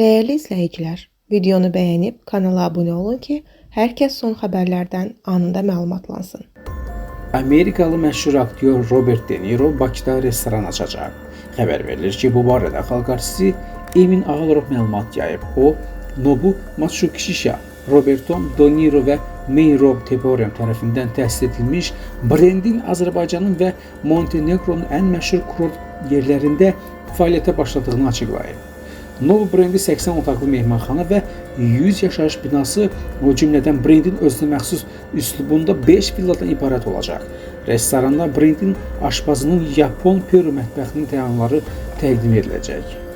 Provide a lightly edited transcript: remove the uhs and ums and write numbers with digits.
Değerli izləyicilər, videonu bəyənib kanala abunə olun ki, hər kəs son xəbərlərdən anında məlumatlansın. Amerikalı məşhur aktyor Robert De Niro Bakıda restoran açacaq. Xəbər verilir ki, bu barədə xalq artisti Emin Ağalov məlumat yayıb. O, Nobu Matsushika, Roberto De Niro və Mayro Teporian tərəfindən təsis edilmiş brendin Azərbaycanın və Montenegronun ən məşhur kurort yerlərində fəaliyyətə başladığını açıqlayıb. Novo brendi 80 otaqlı mehmanxana və 100 yaşayış binası, o cümlədən brendin özünə məxsus üslubunda 5 villadan ibarət olacaq. Restoranda brendin aşpazının Yapon Peru mətbəxinin təamları təqdim ediləcək.